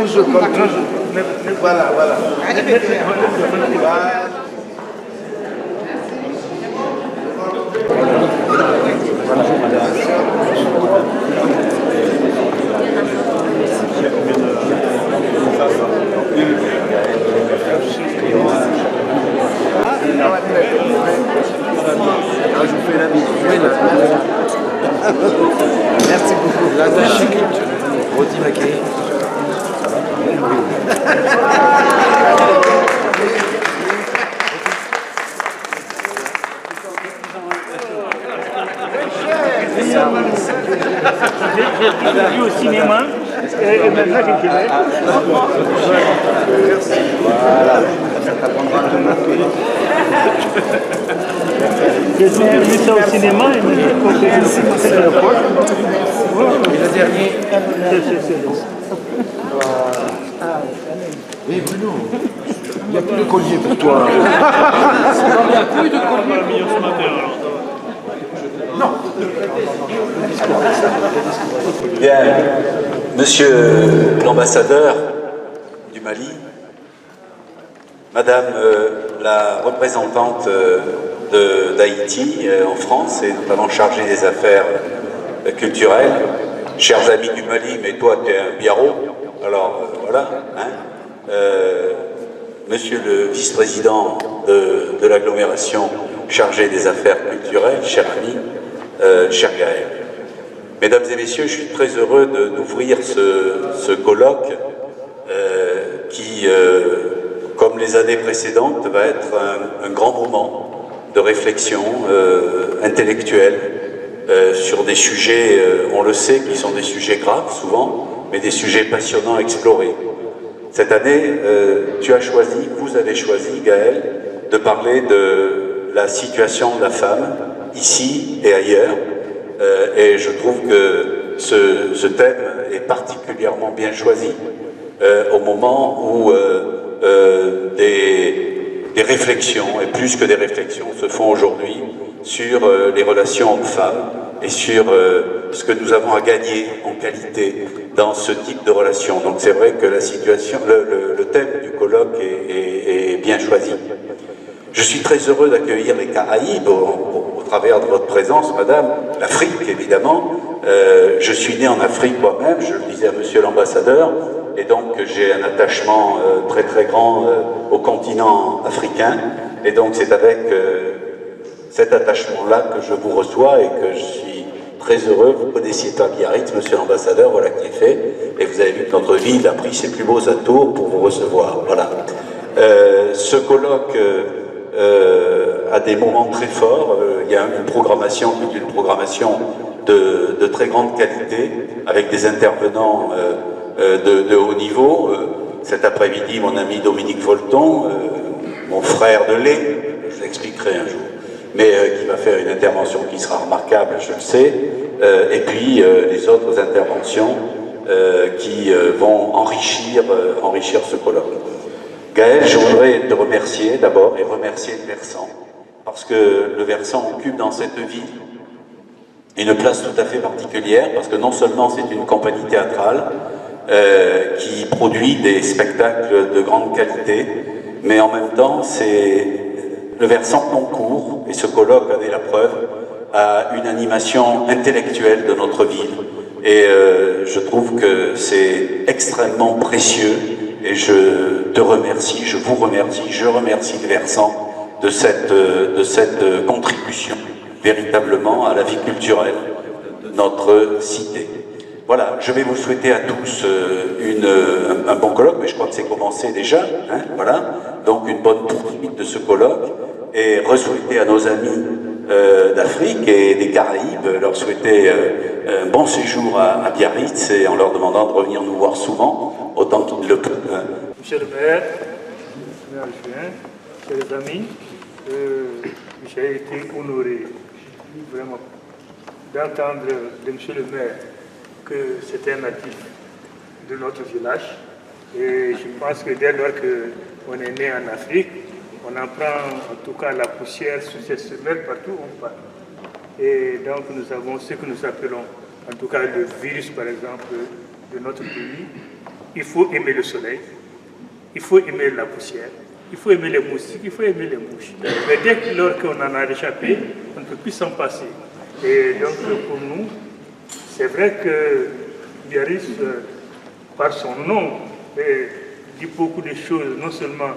toujours, comme toujours. Voilà, voilà. Je vous fais la bise. Merci beaucoup. L'attaché culturel. Roti Maquet. J'ai vu au cinéma et maintenant je dirais. Voilà. Ça t'apprendra à te moquer. J'ai vu ça au cinéma et maintenant c'est le poche. Et le dernier. Oui, Bruno. Il n'y a plus de collier pour toi. Il n'y a plus de collier. Non. Bien, monsieur l'ambassadeur du Mali, madame la représentante d'Haïti en France et notamment chargée des affaires culturelles, chers amis du Mali, mais toi tu es un biarro, alors voilà, hein, monsieur le vice-président de l'agglomération chargé des affaires culturelles, cher ami, cher Gaël. Mesdames et messieurs, je suis très heureux d'ouvrir ce colloque qui, comme les années précédentes, va être un grand moment de réflexion intellectuelle sur des sujets, on le sait, qui sont des sujets graves souvent, mais des sujets passionnants à explorer. Cette année, vous avez choisi, Gaël, de parler de la situation de la femme, ici et ailleurs, et je trouve que ce thème est particulièrement bien choisi au moment où des réflexions, et plus que des réflexions, se font aujourd'hui sur les relations hommes-femmes et sur ce que nous avons à gagner en qualité dans ce type de relation. Donc c'est vrai que la situation, le thème du colloque est bien choisi. Je suis très heureux d'accueillir les Caraïbes au travers de votre présence, madame, l'Afrique évidemment. Je suis né en Afrique moi-même, je le disais à monsieur l'ambassadeur, et donc j'ai un attachement très très grand au continent africain, et donc c'est avec cet attachement-là que je vous reçois et que je suis très heureux. Vous connaissiez pas Biarritz, monsieur l'ambassadeur, voilà qui est fait, et vous avez vu que notre ville a pris ses plus beaux atours pour vous recevoir, voilà. Ce colloque à des moments très forts. Il y a une programmation qui est une programmation de très grande qualité, avec des intervenants de haut niveau. Cet après-midi, mon ami Dominique Folton, mon frère de lait, je l'expliquerai un jour, mais qui va faire une intervention qui sera remarquable, je le sais, et puis les autres interventions qui vont enrichir ce colloque. Gaël, je voudrais te remercier d'abord et remercier le Versant, parce que le Versant occupe dans cette ville une place tout à fait particulière, parce que non seulement c'est une compagnie théâtrale qui produit des spectacles de grande qualité, mais en même temps le Versant concourt, et ce colloque en est la preuve, à une animation intellectuelle de notre ville. Et je trouve que c'est extrêmement précieux. Et je te remercie, je vous remercie, je remercie le Versant de cette contribution véritablement à la vie culturelle de notre cité. Voilà, je vais vous souhaiter à tous un bon colloque, mais je crois que c'est commencé déjà, hein, voilà. Donc une bonne poursuite de ce colloque, et re-souhaiter à nos amis d'Afrique et des Caraïbes, leur souhaiter un bon séjour à Biarritz, et en leur demandant de revenir nous voir souvent, autant qu'ils le peuvent. Monsieur le maire, chers amis, j'ai été honoré vraiment d'entendre de monsieur le maire que c'était un natif de notre village, et je pense que dès lors qu'on est né en Afrique, on en prend en tout cas la poussière sur ces semelles partout où on part. Et donc nous avons ce que nous appelons, en tout cas le virus par exemple de notre pays, il faut aimer le soleil, il faut aimer la poussière, il faut aimer les moustiques, il faut aimer les mouches. Mais dès lors qu'on en a échappé, on ne peut plus s'en passer. Et donc pour nous, c'est vrai que Biarritz, par son nom, dit beaucoup de choses, non seulement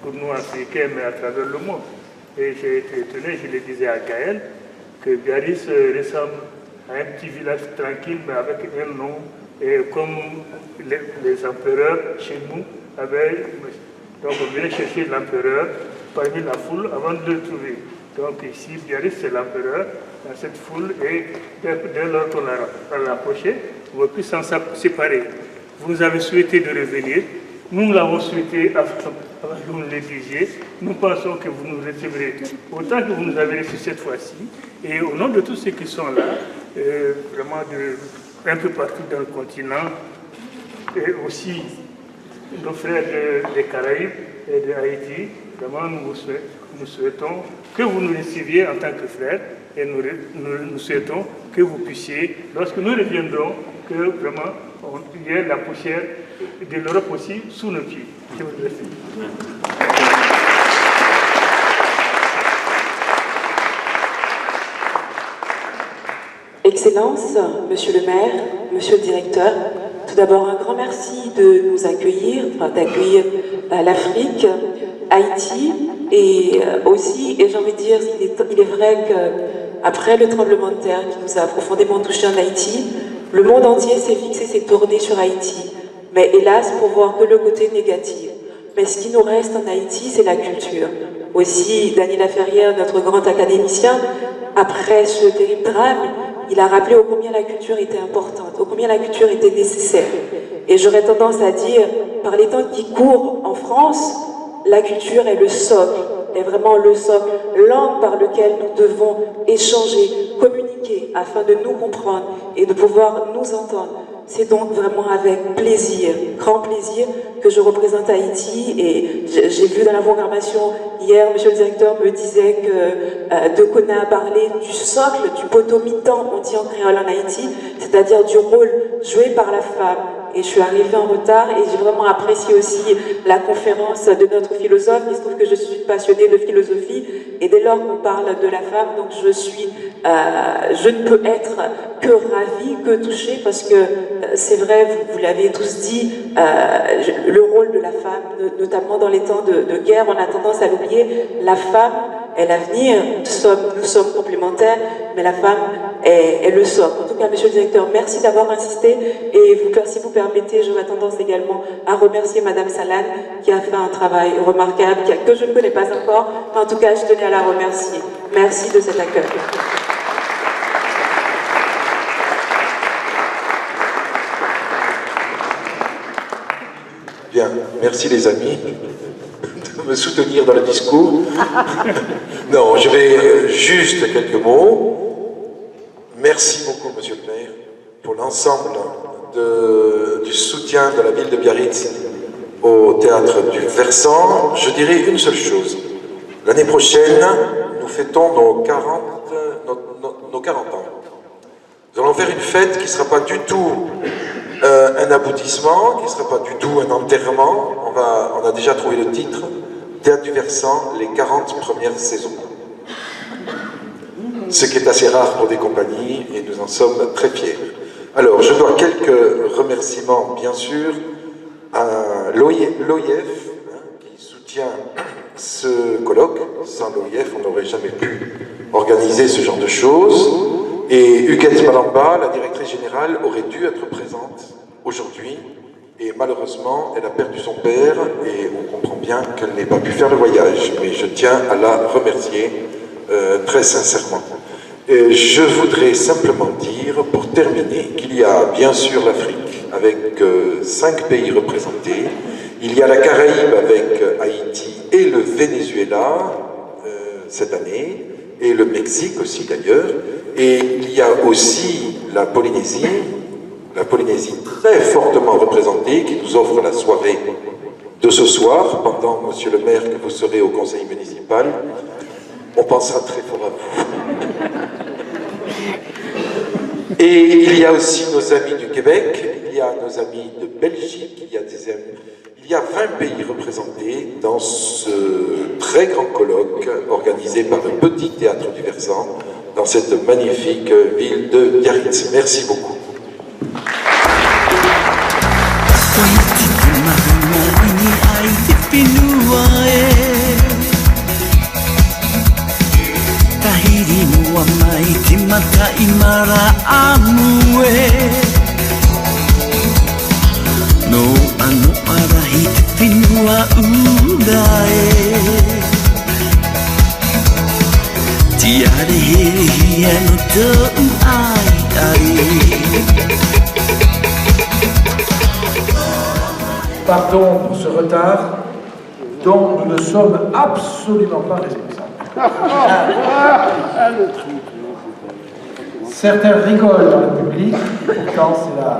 pour nous Africains, mais à travers le monde. Et j'ai été étonné, je le disais à Gaël, que Biarritz ressemble à un petit village tranquille, mais avec un nom, et comme les empereurs chez nous avaient. Donc on venait chercher l'empereur parmi la foule avant de le trouver. Donc ici, Biarritz, c'est l'empereur dans cette foule, et dès lors qu'on l'a rapproché, on ne peut plus s'en séparer. Vous nous avez souhaité de revenir, nous l'avons souhaité avant que vous nous le disiez. Nous pensons que vous nous recevrez autant que vous nous avez reçus cette fois-ci. Et au nom de tous ceux qui sont là, vraiment un peu partout dans le continent, et aussi nos frères des Caraïbes et de Haïti, vraiment nous souhaitons que vous nous receviez en tant que frères, et nous souhaitons que vous puissiez, lorsque nous reviendrons, que vraiment il y ait la poussière de l'Europe aussi sous nos pieds. Je vous remercie. Excellence, Monsieur le maire, Monsieur le directeur, tout d'abord un grand merci de nous accueillir, d'accueillir l'Afrique, Haïti, et aussi, et j'ai envie de dire, il est vrai qu'après le tremblement de terre qui nous a profondément touchés en Haïti, le monde entier s'est fixé, s'est tourné sur Haïti, mais hélas pour voir que le côté négatif. Mais ce qui nous reste en Haïti, c'est la culture. Aussi, Daniel Laferrière, notre grand académicien, après ce terrible drame, il a rappelé ô combien la culture était importante, ô combien la culture était nécessaire. Et j'aurais tendance à dire, par les temps qui courent en France, la culture est le socle, est vraiment le socle, langue par lequel nous devons échanger, communiquer, afin de nous comprendre et de pouvoir nous entendre. C'est donc vraiment avec plaisir, grand plaisir, que je représente Haïti. Et j'ai vu dans la programmation hier, monsieur le directeur me disait que Dekona a parlé du socle, du potomitan, on dit en créole en Haïti, c'est-à-dire du rôle joué par la femme. Et je suis arrivée en retard et j'ai vraiment apprécié aussi la conférence de notre philosophe. Il se trouve que je suis passionnée de philosophie et dès lors qu'on parle de la femme, donc je ne peux être que ravie, que touchée, parce que c'est vrai, vous l'avez tous dit, le rôle de la femme, notamment dans les temps de guerre, on a tendance à l'oublier. La femme est l'avenir, nous sommes complémentaires, mais la femme est le socle. En tout cas, monsieur le directeur, merci d'avoir insisté, et si vous permettez, j'aurais tendance également à remercier madame Salane, qui a fait un travail remarquable, que je ne connais pas encore, mais en tout cas, je tenais à la remercier. Merci de cet accueil. Bien, merci les amis de me soutenir dans le discours. Non, je vais juste quelques mots. Merci beaucoup, monsieur le maire, pour l'ensemble du soutien de la ville de Biarritz au théâtre du Versant. Je dirais une seule chose. L'année prochaine, nous fêtons nos 40 ans. Nous allons faire une fête qui ne sera pas du tout un aboutissement, qui ne sera pas du tout un enterrement. On a déjà trouvé le titre, Théâtre du Versant, les 40 premières saisons. Ce qui est assez rare pour des compagnies, et nous en sommes très fiers. Alors, je dois quelques remerciements, bien sûr, à l'OIF, qui soutient ce colloque. Sans l'OIF, on n'aurait jamais pu organiser ce genre de choses. Et Huguette Malamba, la directrice générale, aurait dû être présente aujourd'hui. Et malheureusement, elle a perdu son père, et on comprend bien qu'elle n'ait pas pu faire le voyage. Mais je tiens à la remercier très sincèrement. Et je voudrais simplement dire, pour terminer, qu'il y a bien sûr l'Afrique, avec 5 pays représentés. Il y a la Caraïbe avec Haïti et le Venezuela cette année, et le Mexique aussi d'ailleurs. Et il y a aussi la Polynésie très fortement représentée, qui nous offre la soirée de ce soir, pendant, monsieur le maire, que vous serez au conseil municipal. On pensera très fort à vous. Et il y a aussi nos amis du Québec, il y y a nos amis de Belgique, il y a 20 pays représentés dans ce très grand colloque organisé par le Petit Théâtre du Versant dans cette magnifique ville de Biarritz. Merci beaucoup. No ano arahi te whenua urae Tiare here hia no tau ai ai Pardon pour ce retard dont nous ne sommes absolument pas responsables. Certains rigolent dans le public, pourtant c'est la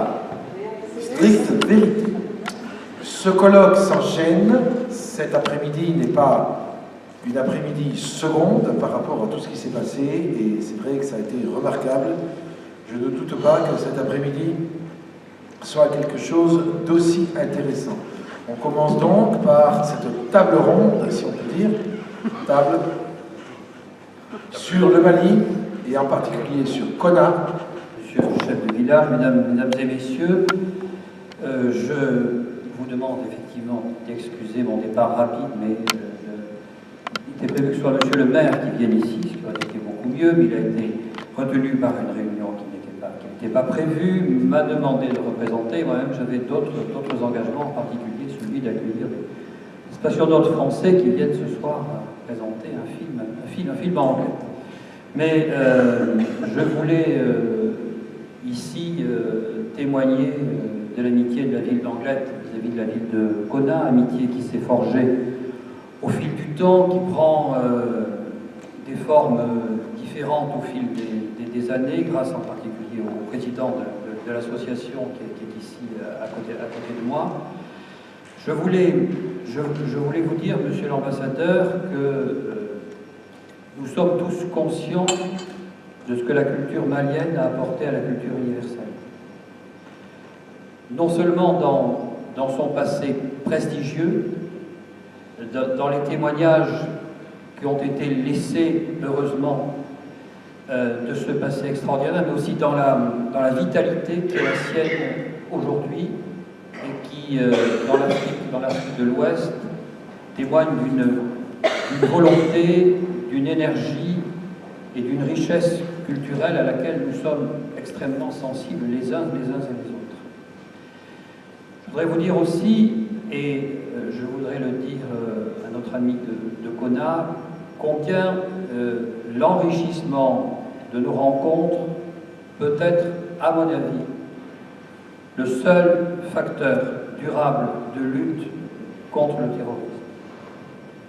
stricte vérité. Ce colloque s'enchaîne. Cet après-midi n'est pas une après-midi seconde par rapport à tout ce qui s'est passé, et c'est vrai que ça a été remarquable. Je ne doute pas que cet après-midi soit quelque chose d'aussi intéressant. On commence donc par cette table ronde, si on peut dire, table sur le Mali, et en particulier sur Kona. Monsieur le chef de village, mesdames et messieurs, je vous demande effectivement d'excuser mon départ rapide, mais il était prévu que ce soit monsieur le maire qui vienne ici, ce qui aurait été beaucoup mieux, mais il a été retenu par une réunion qui n'était pas prévue, m'a demandé de représenter. Moi-même, j'avais d'autres engagements, en particulier celui d'accueillir des spationautes français qui viennent ce soir présenter un film anglais. Mais je voulais ici témoigner de l'amitié de la ville d'Anglet vis-à-vis de la ville de Kona, amitié qui s'est forgée au fil du temps, qui prend des formes différentes au fil des années, grâce en particulier au président de l'association qui est ici à côté de moi. Je voulais vous dire, monsieur l'ambassadeur, que nous sommes tous conscients de ce que la culture malienne a apporté à la culture universelle. Non seulement dans son passé prestigieux, dans les témoignages qui ont été laissés, heureusement, de ce passé extraordinaire, mais aussi dans la vitalité qui est la sienne aujourd'hui et qui, dans l'Afrique de l'Ouest, témoigne d'une volonté, d'une énergie et d'une richesse culturelle à laquelle nous sommes extrêmement sensibles les uns et les autres. Je voudrais vous dire aussi, et je voudrais le dire à notre ami de Kona, combien l'enrichissement de nos rencontres peut être, à mon avis, le seul facteur durable de lutte contre le terrorisme.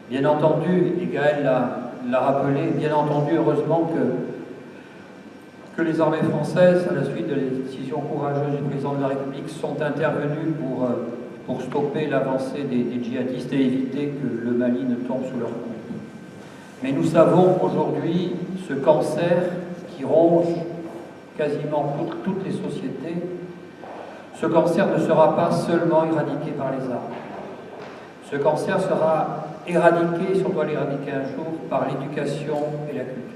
Bien entendu, et Gaël l'a rappelé, bien entendu, heureusement que les armées françaises, à la suite de la décision courageuse du président de la République, sont intervenues pour stopper l'avancée des djihadistes et éviter que le Mali ne tombe sous leur coup. Mais nous savons aujourd'hui ce cancer qui ronge quasiment toutes les sociétés. Ce cancer ne sera pas seulement éradiqué par les armes. Ce cancer sera éradiqué, si on doit l'éradiquer un jour, par l'éducation et la culture.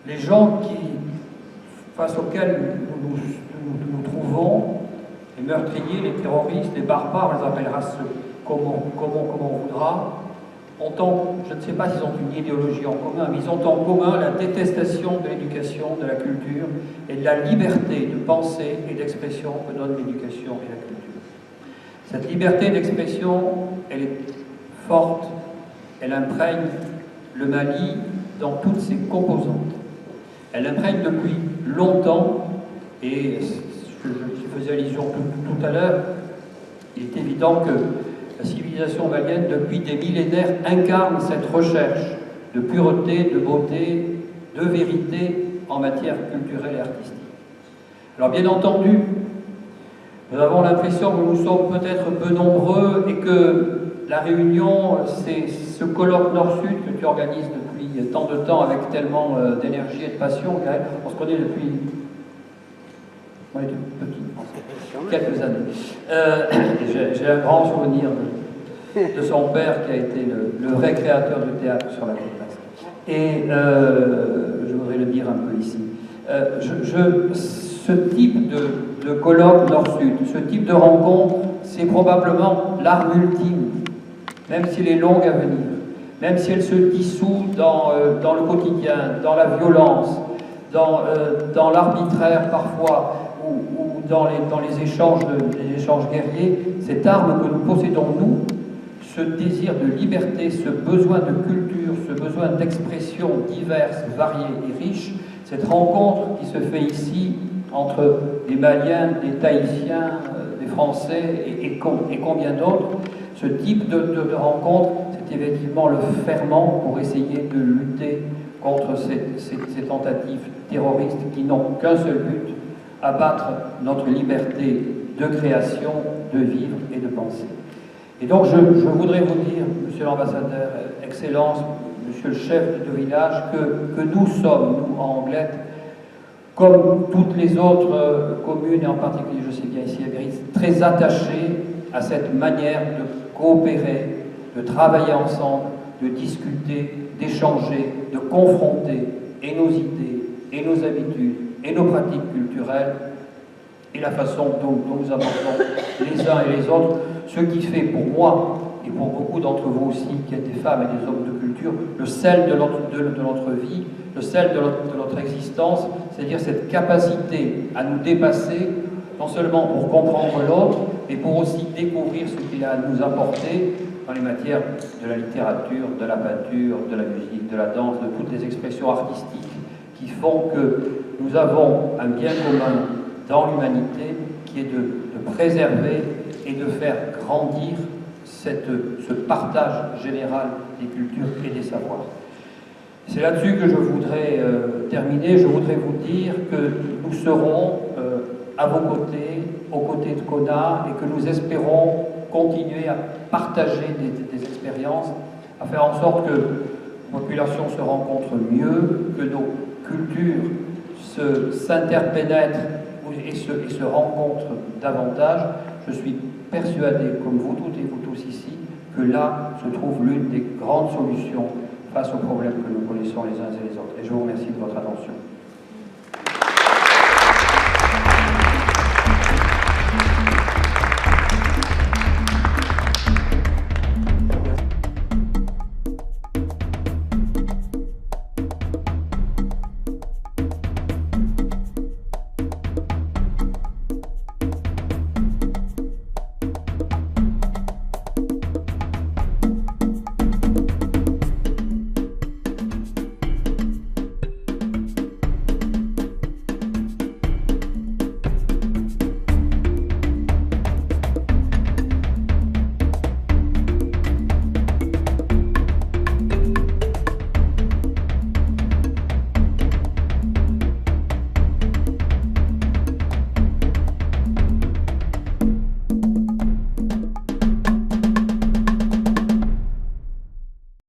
Les gens face auxquels nous trouvons, les meurtriers, les terroristes, les barbares, on les appellera comment on voudra, je ne sais pas s'ils ont une idéologie en commun, mais ils ont en commun la détestation de l'éducation, de la culture et de la liberté de pensée et d'expression que donne l'éducation et la culture. Cette liberté d'expression, elle est forte, elle imprègne le Mali dans toutes ses composantes. Elle imprègne depuis longtemps, et je faisais allusion tout à l'heure, il est évident que la civilisation malienne, depuis des millénaires, incarne cette recherche de pureté, de beauté, de vérité en matière culturelle et artistique. Alors bien entendu, nous avons l'impression que nous sommes peut-être peu nombreux et que la réunion, c'est ce colloque Nord-Sud que tu organises depuis tant de temps avec tellement d'énergie et de passion. On se connaît depuis Moi, j'étais petit, quelques années. J'ai un grand souvenir de son père qui a été le vrai créateur du théâtre sur la côte basque. Et je voudrais le dire un peu ici. Ce type de colloque nord-sud, ce type de rencontre, c'est probablement l'arme ultime, même s'il est longue à venir, même si elle se dissout dans le quotidien, dans la violence, dans l'arbitraire parfois, ou dans les échanges guerriers. Cette arme que nous possédons, nous, ce désir de liberté, ce besoin de culture, ce besoin d'expression diverses, variées et riches, cette rencontre qui se fait ici entre des Maliens, des Tahitiens, des Français et combien d'autres, ce type de rencontre, c'est effectivement le ferment pour essayer de lutter contre ces tentatives terroristes qui n'ont qu'un seul but, abattre notre liberté de création, de vivre et de penser. Et donc je voudrais vous dire, Monsieur l'ambassadeur, Excellence, Monsieur le chef de village, que nous sommes, nous, en Anglette, comme toutes les autres communes, et en particulier, je sais bien ici à Biarritz, très attachés à cette manière de coopérer, de travailler ensemble, de discuter, d'échanger, de confronter et nos idées, et nos habitudes, et nos pratiques culturelles, et la façon dont nous abordons les uns et les autres, ce qui fait pour moi, et pour beaucoup d'entre vous aussi, qui êtes des femmes et des hommes de culture, le sel de notre vie, le sel de notre existence, c'est-à-dire cette capacité à nous dépasser, non seulement pour comprendre l'autre, mais pour aussi découvrir ce qu'il a à nous apporter dans les matières de la littérature, de la peinture, de la musique, de la danse, de toutes les expressions artistiques qui font que nous avons un bien commun dans l'humanité qui est de préserver et de faire grandir ce partage général des cultures et des savoirs. C'est là-dessus que je voudrais terminer. Je voudrais vous dire que nous serons à vos côtés, aux côtés de CONA, et que nous espérons continuer à partager des expériences, à faire en sorte que la population se rencontre mieux, que nos cultures s'interpénètrent et se rencontrent davantage. Je suis persuadé, comme vous toutes et vous tous ici, que là se trouve l'une des grandes solutions face aux problèmes que nous connaissons les uns et les autres. Et je vous remercie de votre attention.